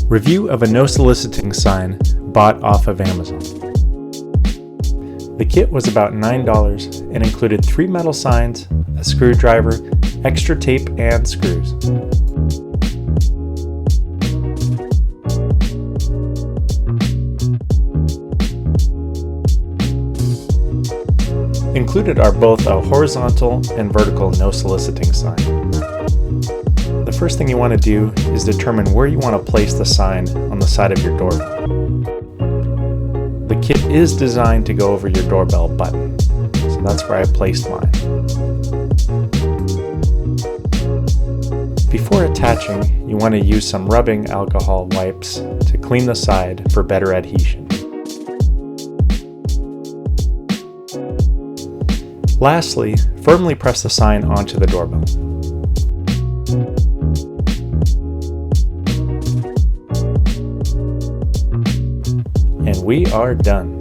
Review of a No Soliciting sign bought off of Amazon. The kit was about $9 and included 3 metal signs, a screwdriver, extra tape, and screws. Included are both a horizontal and vertical No Soliciting sign. The first thing you want to do is determine where you want to place the sign on the side of your doorbell. The kit is designed to go over your doorbell button, so that's where I placed mine. Before attaching, you want to use some rubbing alcohol wipes to clean the side for better adhesion. Lastly, firmly press the sign onto the doorbell. And we are done.